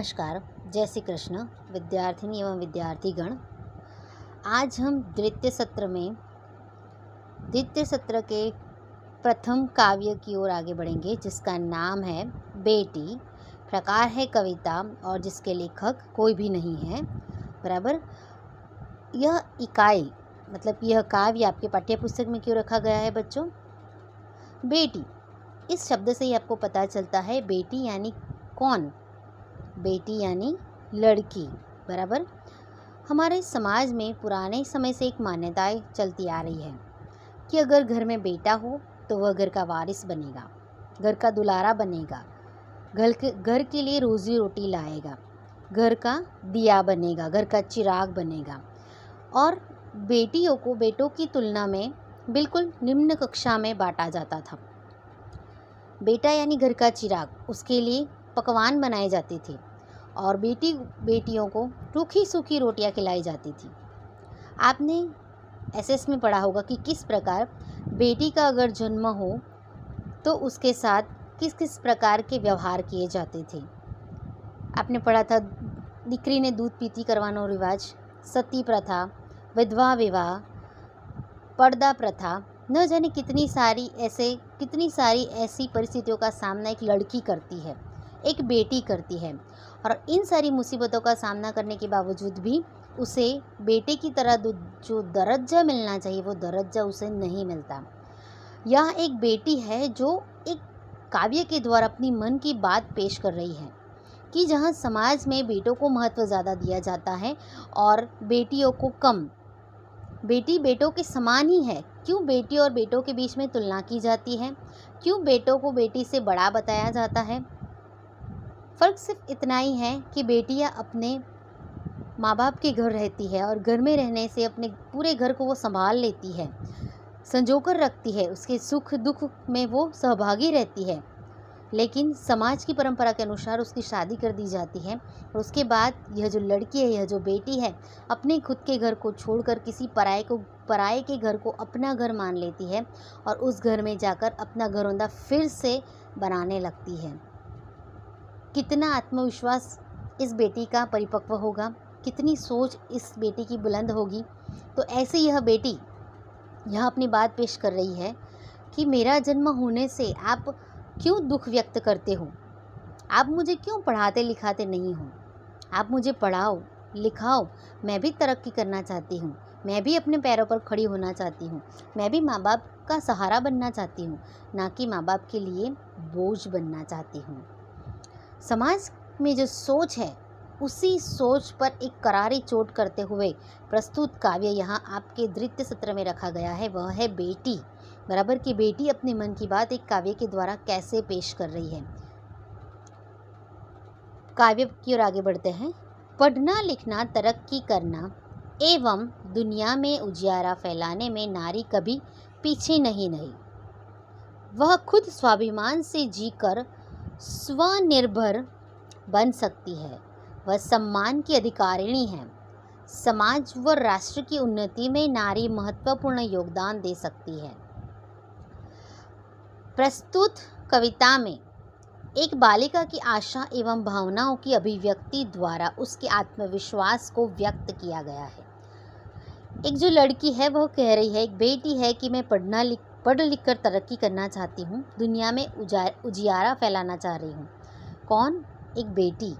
नमस्कार, जय श्री कृष्ण विद्यार्थिनी एवं विद्यार्थीगण। आज हम द्वितीय सत्र के प्रथम काव्य की ओर आगे बढ़ेंगे, जिसका नाम है बेटी। प्रकार है कविता और जिसके लेखक कोई भी नहीं है। बराबर। यह इकाई मतलब यह काव्य आपके पाठ्य पुस्तक में क्यों रखा गया है बच्चों? बेटी, इस शब्द से ही आपको पता चलता है बेटी यानी कौन। बेटी यानी लड़की। बराबर। हमारे समाज में पुराने समय से एक मान्यताएं चलती आ रही है कि अगर घर में बेटा हो तो वह घर का वारिस बनेगा, घर का दुलारा बनेगा, घर के लिए रोजी रोटी लाएगा, घर का दिया बनेगा, घर का चिराग बनेगा। और बेटियों को बेटों की तुलना में बिल्कुल निम्न कक्षा में बांटा जाता था। बेटा यानी घर का चिराग, उसके लिए पकवान बनाए जाते थे और बेटियों को रूखी सूखी रोटियां खिलाई जाती थी। आपने एसएस में पढ़ा होगा कि किस प्रकार बेटी का अगर जन्म हो तो उसके साथ किस किस प्रकार के व्यवहार किए जाते थे। आपने पढ़ा था दीकरी ने दूध पीती करवानो रिवाज, सती प्रथा, विधवा विवाह, पर्दा प्रथा, न जाने कितनी सारी ऐसी परिस्थितियों का सामना एक लड़की करती है, एक बेटी करती है। और इन सारी मुसीबतों का सामना करने के बावजूद भी उसे बेटे की तरह जो दर्जा मिलना चाहिए वो दर्जा उसे नहीं मिलता। यह एक बेटी है जो एक काव्य के द्वारा अपनी मन की बात पेश कर रही है कि जहाँ समाज में बेटों को महत्व ज़्यादा दिया जाता है और बेटियों को कम। बेटी बेटों के समान ही है। क्यों बेटी और बेटों के बीच में तुलना की जाती है? क्यों बेटों को बेटी से बड़ा बताया जाता है? फ़र्क सिर्फ इतना ही है कि बेटियां अपने माँ बाप के घर रहती है और घर में रहने से अपने पूरे घर को वो संभाल लेती है, संजोकर रखती है, उसके सुख दुख में वो सहभागी रहती है। लेकिन समाज की परंपरा के अनुसार उसकी शादी कर दी जाती है और उसके बाद यह जो लड़की है, यह जो बेटी है, अपने खुद के घर को छोड़कर किसी पराये के घर को अपना घर मान लेती है और उस घर में जाकर अपना घरौंदा फिर से बनाने लगती है। कितना आत्मविश्वास इस बेटी का परिपक्व होगा, कितनी सोच इस बेटी की बुलंद होगी। तो ऐसे यह बेटी यहाँ अपनी बात पेश कर रही है कि मेरा जन्म होने से आप क्यों दुख व्यक्त करते हो? आप मुझे क्यों पढ़ाते लिखाते नहीं हो? आप मुझे पढ़ाओ लिखाओ, मैं भी तरक्की करना चाहती हूँ, मैं भी अपने पैरों पर खड़ी होना चाहती हूँ, मैं भी माँ बाप का सहारा बनना चाहती हूँ, ना कि माँ बाप के लिए बोझ बनना चाहती हूँ। समाज में जो सोच है उसी सोच पर एक करारी चोट करते हुए प्रस्तुत काव्य यहाँ आपके द्वितीय सत्र में रखा गया है, वह है बेटी। बराबर की बेटी अपने मन की बात एक काव्य के द्वारा कैसे पेश कर रही है। काव्य की ओर आगे बढ़ते हैं। पढ़ना लिखना तरक्की करना एवं दुनिया में उजियारा फैलाने में नारी कभी पीछे नहीं रही। वह खुद स्वाभिमान से जीकर स्वनिर्भर बन सकती है। वह सम्मान की अधिकारिणी है। समाज व राष्ट्र की उन्नति में नारी महत्वपूर्ण योगदान दे सकती है। प्रस्तुत कविता में एक बालिका की आशा एवं भावनाओं की अभिव्यक्ति द्वारा उसके आत्मविश्वास को व्यक्त किया गया है। एक जो लड़की है वह कह रही है, एक बेटी है कि मैं पढ़ लिख कर तरक्की करना चाहती हूँ, दुनिया में उजियारा फैलाना चाह रही हूँ। कौन? एक बेटी,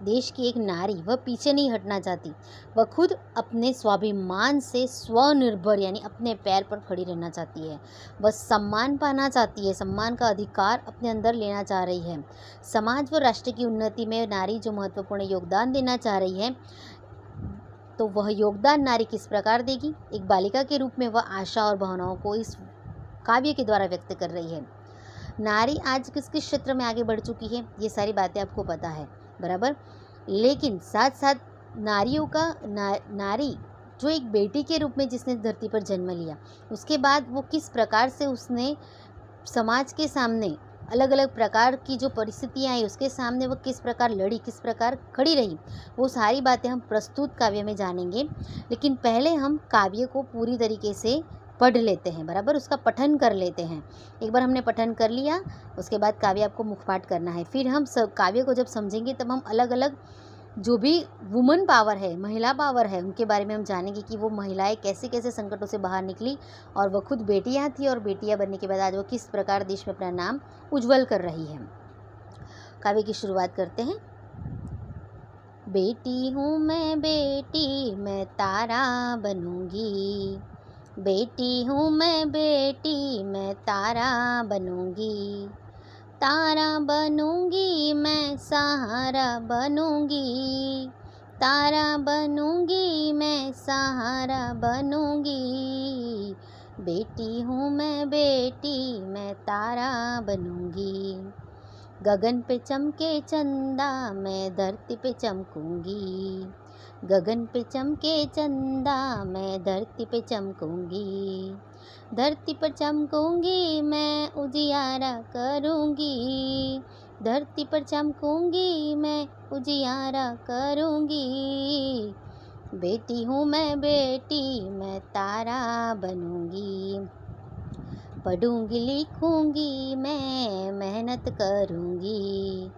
देश की एक नारी। वह पीछे नहीं हटना चाहती, वह खुद अपने स्वाभिमान से स्वनिर्भर यानी अपने पैर पर खड़ी रहना चाहती है। वह सम्मान पाना चाहती है, सम्मान का अधिकार अपने अंदर लेना चाह रही है। समाज व राष्ट्र की उन्नति में नारी जो महत्वपूर्ण योगदान देना चाह रही है, तो वह योगदान नारी किस प्रकार देगी? एक बालिका के रूप में वह आशा और भावनाओं को इस काव्य के द्वारा व्यक्त कर रही है। नारी आज किस किस क्षेत्र में आगे बढ़ चुकी है, ये सारी बातें आपको पता है। बराबर। लेकिन साथ साथ नारी जो एक बेटी के रूप में जिसने धरती पर जन्म लिया, उसके बाद वो किस प्रकार से उसने समाज के सामने अलग अलग प्रकार की जो परिस्थितियाँ आई उसके सामने वो किस प्रकार लड़ी, किस प्रकार खड़ी रही, वो सारी बातें हम प्रस्तुत काव्य में जानेंगे। लेकिन पहले हम काव्य को पूरी तरीके से पढ़ लेते हैं, बराबर, उसका पठन कर लेते हैं। एक बार हमने पठन कर लिया, उसके बाद काव्य आपको मुखपाठ करना है। फिर हम सब काव्य को जब समझेंगे तब हम अलग अलग जो भी वुमन पावर है, महिला पावर है, उनके बारे में हम जानेंगे कि वो महिलाएं कैसे कैसे संकटों से बाहर निकली और वो खुद बेटियां थी और बेटियां बनने के बाद आज वो किस प्रकार देश में अपना नाम उज्जवल कर रही है। काव्य की शुरुआत करते हैं। बेटी हूँ मैं बेटी, मैं तारा बनूंगी। बेटी हूँ मैं बेटी, मैं तारा बनूंगी। तारा बनूंगी मैं, सहारा बनूंगी। तारा बनूंगी मैं, सहारा बनूंगी। बेटी हूँ मैं बेटी, मैं तारा बनूंगी। गगन पे चमके चंदा, मैं धरती पे चमकूंगी। गगन पे चमके चंदा, मैं धरती पे चमकूंगी। धरती पर चमकूंगी मैं, उजियारा करूंगी। धरती पर चमकूंगी मैं, उजियारा करूंगी। बेटी हूँ मैं बेटी, मैं तारा बनूंगी। पढ़ूंगी लिखूंगी मैं, मेहनत करूंगी।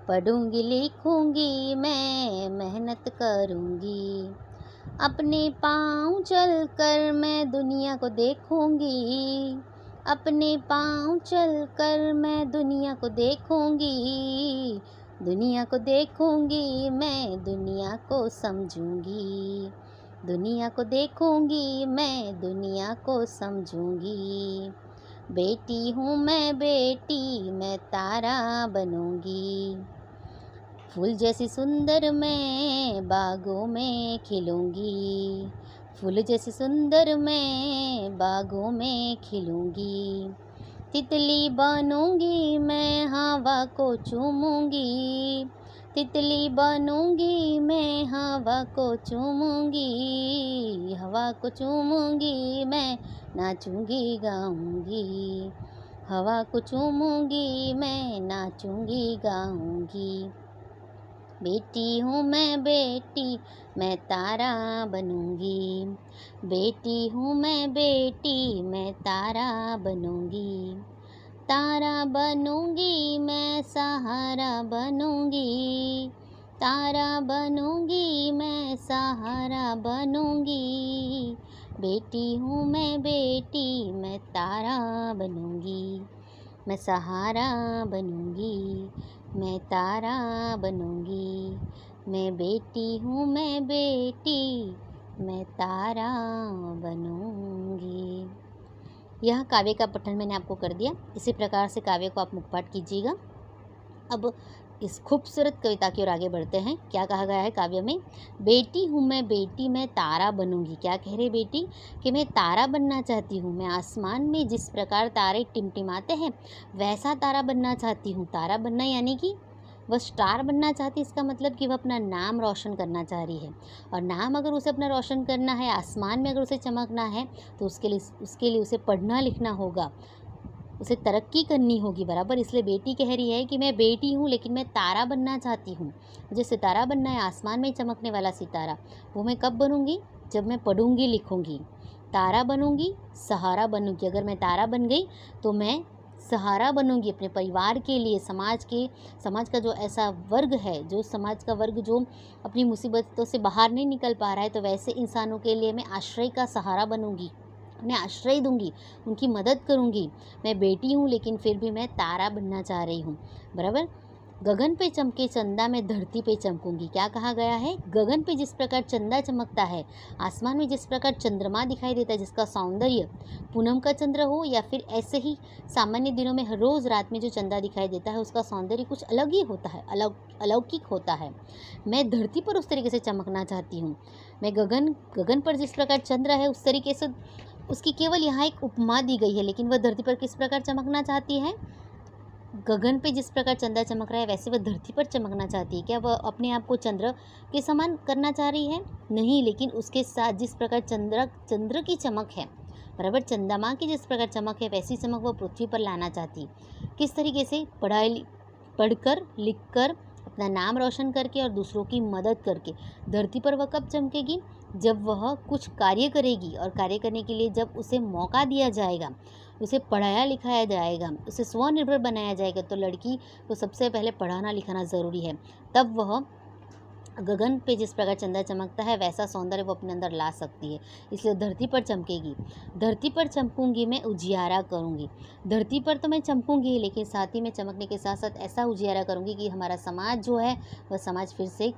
पढ़ूंगी लिखूंगी मैं, मेहनत करूंगी। अपने पाँव चल कर मैं दुनिया को देखूंगी। अपने पाँव चल कर मैं दुनिया को देखूंगी। दुनिया को देखूंगी मैं, दुनिया को समझूंगी। दुनिया को देखूंगी मैं, दुनिया को समझूंगी। बेटी हूँ मैं बेटी, मैं तारा बनूंगी। फूल जैसी सुंदर मैं बागों में खिलूंगी। फूल जैसी सुंदर मैं बागों में खिलूंगी। तितली बनूंगी मैं, हवा को चूमूंगी। तितली बनूंगी मैं, हवा को चूमूंगी। हवा को चूमूंगी मैं, नाचूंगी गाऊंगी। हवा को चूमूंगी मैं, नाचूंगी गाऊंगी। बेटी हूँ मैं बेटी, मैं तारा बनूंगी। बेटी हूँ मैं बेटी, मैं तारा बनूंगी। तारा बनूंगी मैं, सहारा बनूंगी। तारा बनूंगी मैं, सहारा बनूंगी। बेटी हूँ मैं बेटी, मैं तारा बनूंगी। मैं सहारा बनूंगी, मैं तारा बनूंगी। मैं बेटी हूँ मैं बेटी, मैं तारा बनूंगी। यह काव्य का पठन मैंने आपको कर दिया। इसी प्रकार से काव्य को आप मुखपाठ कीजिएगा। अब इस खूबसूरत कविता की ओर आगे बढ़ते हैं। क्या कहा गया है काव्य में? बेटी हूँ मैं बेटी, मैं तारा बनूंगी। क्या कह रही बेटी? कि मैं तारा बनना चाहती हूँ। मैं आसमान में जिस प्रकार तारे टिमटिमाते हैं वैसा तारा बनना चाहती हूँ। तारा बनना यानी कि वह स्टार बनना चाहती है। इसका मतलब कि वह अपना नाम रोशन करना चाह रही है। और नाम अगर उसे अपना रोशन करना है, आसमान में अगर उसे चमकना है, तो उसके लिए उसे पढ़ना लिखना होगा, उसे तरक्की करनी होगी, बराबर। इसलिए बेटी कह रही है कि मैं बेटी हूँ लेकिन मैं तारा बनना चाहती हूँ। मुझे सितारा बनना है, आसमान में चमकने वाला सितारा। वो मैं कब बनूँगी? जब मैं पढ़ूँगी लिखूँगी। तारा बनूँगी, सहारा बनूँगी। अगर मैं तारा बन गई तो मैं सहारा बनूंगी अपने परिवार के लिए। समाज का जो ऐसा वर्ग है, जो समाज का वर्ग जो अपनी मुसीबतों से बाहर नहीं निकल पा रहा है, तो वैसे इंसानों के लिए मैं आश्रय का सहारा बनूंगी, उन्हें आश्रय दूंगी, उनकी मदद करूंगी। मैं बेटी हूँ लेकिन फिर भी मैं तारा बनना चाह रही हूँ, बराबर। गगन पे चमके चंदा, मैं धरती पे चमकूंगी। क्या कहा गया है? गगन पे जिस प्रकार चंदा चमकता है, आसमान में जिस प्रकार चंद्रमा दिखाई देता है, जिसका सौंदर्य पूनम का चंद्र हो या फिर ऐसे ही सामान्य दिनों में हर रोज़ रात में जो चंदा दिखाई देता है उसका सौंदर्य कुछ अलग ही होता है, अलौकिक होता है। मैं धरती पर उस तरीके से चमकना चाहती हूँ। मैं गगन पर जिस प्रकार चंद्र है उस तरीके से, उसकी केवल यहाँ एक उपमा दी गई है, लेकिन वह धरती पर किस प्रकार चमकना चाहती है? गगन पे जिस प्रकार चंदा चमक रहा है वैसे वह धरती पर चमकना चाहती है। क्या वह अपने आप को चंद्र के समान करना चाह रही है? नहीं, लेकिन उसके साथ जिस प्रकार चंद्र की चमक है, बराबर, चंद्रमा की जिस प्रकार चमक है वैसी चमक वह पृथ्वी पर लाना चाहती है। किस तरीके से? पढ़कर लिखकर अपना नाम रोशन करके और दूसरों की मदद करके। धरती पर वह कब चमकेगी? जब वह कुछ कार्य करेगी और कार्य करने के लिए जब उसे मौका दिया जाएगा, उसे पढ़ाया लिखाया जाएगा, उसे स्वनिर्भर बनाया जाएगा, तो लड़की को सबसे पहले पढ़ाना लिखाना ज़रूरी है। तब वह गगन पे जिस प्रकार चंदा चमकता है वैसा सौंदर्य वो अपने अंदर ला सकती है। इसलिए धरती पर चमकेगी। धरती पर चमकूंगी, मैं उजियारा करूंगी। धरती पर तो मैं चमकूंगी, लेकिन साथ ही में चमकने के साथ साथ ऐसा उजियारा करूंगी कि हमारा समाज जो है वह समाज फिर से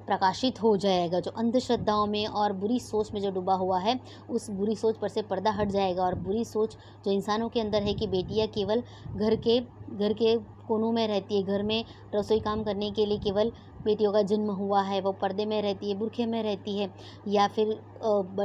प्रकाशित हो जाएगा। जो अंधश्रद्धाओं में और बुरी सोच में जो डूबा हुआ है, उस बुरी सोच पर से पर्दा हट जाएगा। और बुरी सोच जो इंसानों के अंदर है कि बेटियां केवल घर के कोनों में रहती है, घर में रसोई काम करने के लिए केवल बेटियों का जन्म हुआ है, वो पर्दे में रहती है, बुर्खे में रहती है, या फिर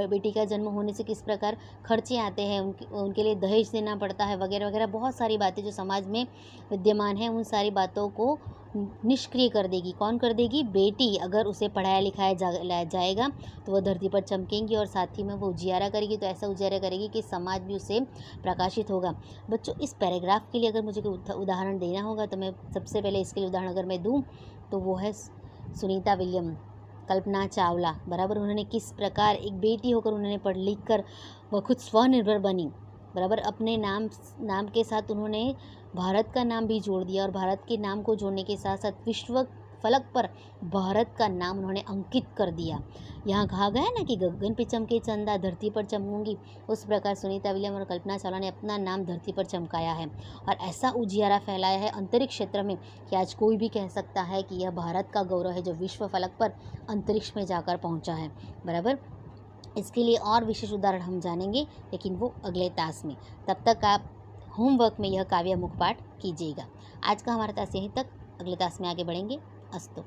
बेटी का जन्म होने से किस प्रकार खर्चे आते हैं, उनके लिए दहेज देना पड़ता है, वगैरह वगैरह बहुत सारी बातें जो समाज में विद्यमान हैं, उन सारी बातों को निष्क्रिय कर देगी। कौन कर देगी? बेटी। अगर उसे पढ़ाया लिखाया जाएगा तो वह धरती पर चमकेंगी और साथ ही में वो उजियारा करेगी। तो ऐसा उजियारा करेगी कि समाज भी उसे प्रकाशित होगा। बच्चों, इस पैराग्राफ के लिए अगर मुझे कोई उदाहरण देना होगा तो मैं सबसे पहले इसके लिए उदाहरण अगर मैं दूँ तो वो है सुनीता विलियम, कल्पना चावला, बराबर। उन्होंने किस प्रकार एक बेटी होकर उन्होंने पढ़ लिख कर वह खुद स्वनिर्भर बनी, बराबर। अपने नाम के साथ उन्होंने भारत का नाम भी जोड़ दिया और भारत के नाम को जोड़ने के साथ साथ विश्व फलक पर भारत का नाम उन्होंने अंकित कर दिया। यहाँ कहा गया है ना कि गगन पे चमके चंदा, धरती पर चमकूंगी, उस प्रकार सुनीता विलियम और कल्पना चावला ने अपना नाम धरती पर चमकाया है और ऐसा उजियारा फैलाया है अंतरिक्ष क्षेत्र में कि आज कोई भी कह सकता है कि यह भारत का गौरव है जो विश्व फलक पर अंतरिक्ष में जाकर पहुँचा है, बराबर। इसके लिए और विशेष उदाहरण हम जानेंगे, लेकिन वो अगले टास्क में। तब तक आप होमवर्क में यह काव्य मुखपाठ कीजिएगा। आज का हमारा टास्क यहीं तक, अगले टास्क में आगे बढ़ेंगे। अस्तु।